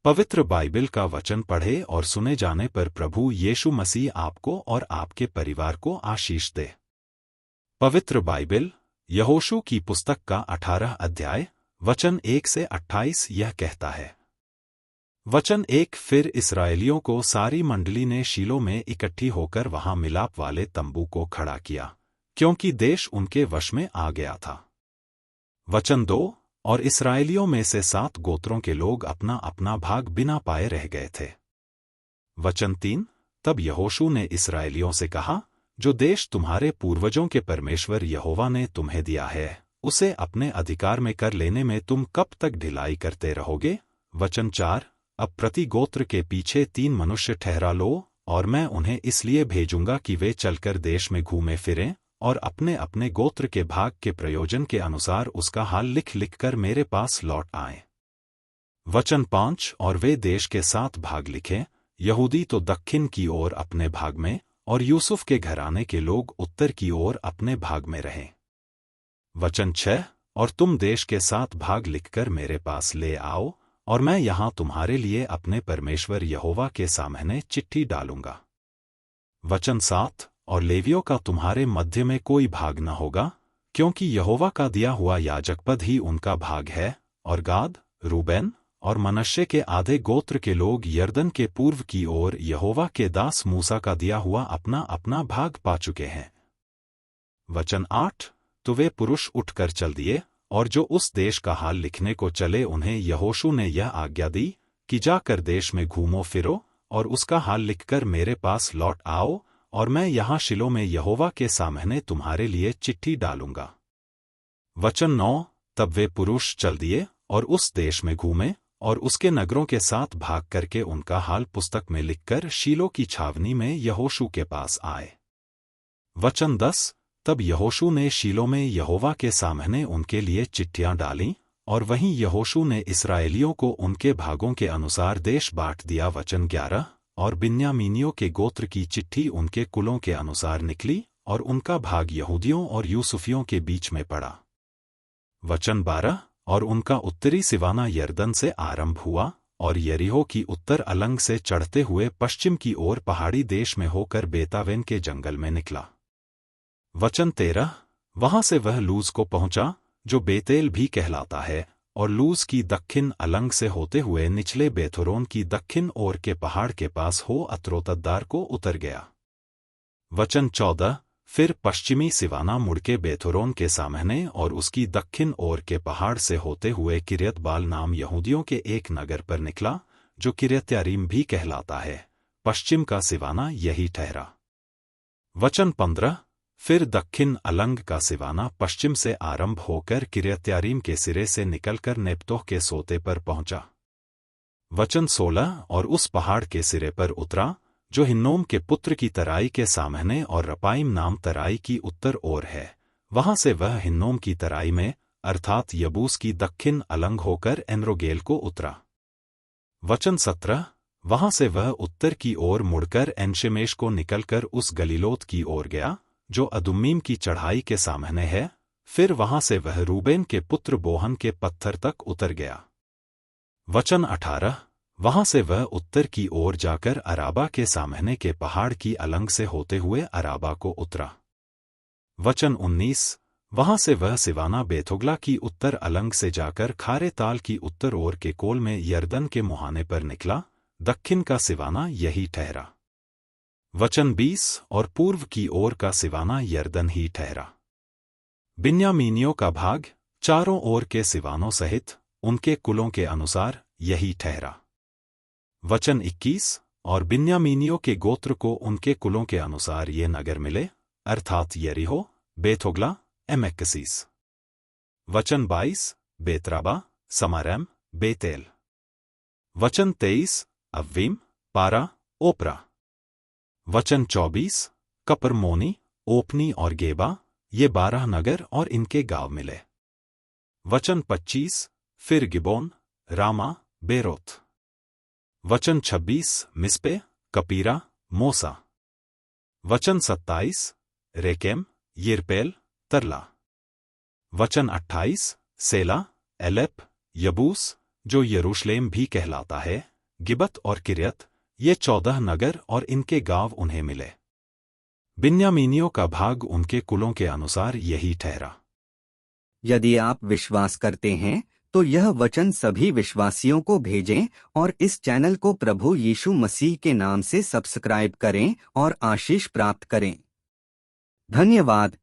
पवित्र बाइबल का वचन पढ़े और सुने जाने पर प्रभु यीशु मसीह आपको और आपके परिवार को आशीष दे। पवित्र बाइबल यहोशू की पुस्तक का 18 अध्याय वचन 1 से 28 यह कहता है। वचन 1। फिर इस्राएलियों को सारी मंडली ने शीलो में इकट्ठी होकर वहां मिलाप वाले तंबू को खड़ा किया, क्योंकि देश उनके वश में आ गया था। वचन 2। और इस्राएलियों में से 7 गोत्रों के लोग अपना अपना भाग बिना पाए रह गए थे। वचन 3। तब यहोशू ने इस्राएलियों से कहा, जो देश तुम्हारे पूर्वजों के परमेश्वर यहोवा ने तुम्हें दिया है, उसे अपने अधिकार में कर लेने में तुम कब तक ढिलाई करते रहोगे। वचन 4। अब प्रति गोत्र के पीछे 3 मनुष्य ठहरा लो, और मैं उन्हें इसलिए भेजूंगा कि वे चलकर देश में घूमे फिरें और अपने अपने गोत्र के भाग के प्रयोजन के अनुसार उसका हाल लिख लिख कर मेरे पास लौट आएं। वचन 5। और वे देश के 7 भाग लिखें, यहूदी तो दक्षिण की ओर अपने भाग में, और यूसुफ के घराने के लोग उत्तर की ओर अपने भाग में रहें। वचन 6। और तुम देश के 7 भाग लिखकर मेरे पास ले आओ, और मैं यहाँ तुम्हारे लिए अपने परमेश्वर यहोवा के सामने चिट्ठी डालूंगा। वचन 7। और लेवियों का तुम्हारे मध्य में कोई भाग न होगा, क्योंकि यहोवा का दिया हुआ याजकपद ही उनका भाग है, और गाद, रूबेन और मनश्शे के आधे गोत्र के लोग यरदन के पूर्व की ओर यहोवा के दास मूसा का दिया हुआ अपना अपना भाग पा चुके हैं। वचन 8। तो वे पुरुष उठकर चल दिए, और जो उस देश का हाल लिखने को चले उन्हें यहोशू ने यह आज्ञा दी कि जाकर देश में घूमो फिरो और उसका हाल लिखकर मेरे पास लौट आओ, और मैं यहाँ शीलो में यहोवा के सामने तुम्हारे लिए चिट्ठी डालूंगा। वचन 9। तब वे पुरुष चल दिए और उस देश में घूमे और उसके नगरों के 7 भाग करके उनका हाल पुस्तक में लिखकर शीलो की छावनी में यहोशू के पास आए। वचन 10। तब यहोशू ने शीलो में यहोवा के सामने उनके लिए चिट्ठियां डालीं, और वहीं यहोशू ने इस्राएलियों को उनके भागों के अनुसार देश बांट दिया। वचन 11। और बिन्यामीनियों के गोत्र की चिट्ठी उनके कुलों के अनुसार निकली, और उनका भाग यहूदियों और यूसुफियों के बीच में पड़ा। वचन 12। और उनका उत्तरी सिवाना यरदन से आरंभ हुआ, और यरीहो की उत्तर अलंग से चढ़ते हुए पश्चिम की ओर पहाड़ी देश में होकर बेतावेन के जंगल में निकला। वचन 13। वहां से वह लूज को पहुंचा, जो बेतेल भी कहलाता है, और लूज की दक्षिण अलंग से होते हुए निचले बेथोरोन की दक्षिण ओर के पहाड़ के पास हो अत्रोतद्दार को उतर गया। वचन 14। फिर पश्चिमी सिवाना मुड़के बेथोरोन के सामने और उसकी दक्षिण ओर के पहाड़ से होते हुए किर्यत बाल नाम यहूदियों के एक नगर पर निकला, जो किर्यत्यारीम भी कहलाता है। पश्चिम का सिवाना यही ठहरा। वचन 15। फिर दक्षिण अलंग का सिवाना पश्चिम से आरंभ होकर किर्यत्यारीम के सिरे से निकलकर नेप्तोह के सोते पर पहुंचा। वचन 16। और उस पहाड़ के सिरे पर उतरा, जो हिन्नोम के पुत्र की तराई के सामने और रपाइम नाम तराई की उत्तर ओर है। वहां से वह हिन्नोम की तराई में, अर्थात यबूस की दक्षिण अलंग होकर एनरोगेल को उतरा। वचन 17। वहां से वह उत्तर की ओर मुड़कर एनशेमेश को निकलकर उस गलीलोत की ओर गया, जो अदुम्मीम की चढ़ाई के सामने है। फिर वहां से वह रूबेन के पुत्र बोहन के पत्थर तक उतर गया। वचन 18। वहां से वह उत्तर की ओर जाकर अराबा के सामने के पहाड़ की अलंग से होते हुए अराबा को उतरा। वचन 19। वहां से वह सिवाना बेथोगला की उत्तर अलंग से जाकर खारे ताल की उत्तर ओर के कोल में यरदन के मुहाने पर निकला। दक्षिण का सिवाना यही ठहरा। वचन 20। और पूर्व की ओर का सिवाना यरदन ही ठहरा। बिन्यामीनियों का भाग चारों ओर के सिवानों सहित उनके कुलों के अनुसार यही ठहरा। वचन 21। और बिन्यामीनियों के गोत्र को उनके कुलों के अनुसार ये नगर मिले, अर्थात यरीहो, बेथोगला, एमेक्कसीस। वचन 22। बेतराबा, समारैम, बेतेल। वचन 23। अव्वीम, पारा, ओपरा। वचन 24। कपरमोनी, ओपनी और गेबा, ये 12 नगर और इनके गांव मिले। वचन 25। फिर गिबोन, रामा, बेरोत। वचन 26। मिस्पे, कपीरा, मोसा। वचन 27। रेकेम, यिर्पेल, तरला। वचन 28। सेला, एलेप, यबूस, जो यरूशलेम भी कहलाता है, गिबत और किर्यत, ये 14 नगर और इनके गांव उन्हें मिले। बिन्यामीनियों का भाग उनके कुलों के अनुसार यही ठहरा। यदि आप विश्वास करते हैं तो यह वचन सभी विश्वासियों को भेजें और इस चैनल को प्रभु यीशु मसीह के नाम से सब्सक्राइब करें और आशीष प्राप्त करें। धन्यवाद।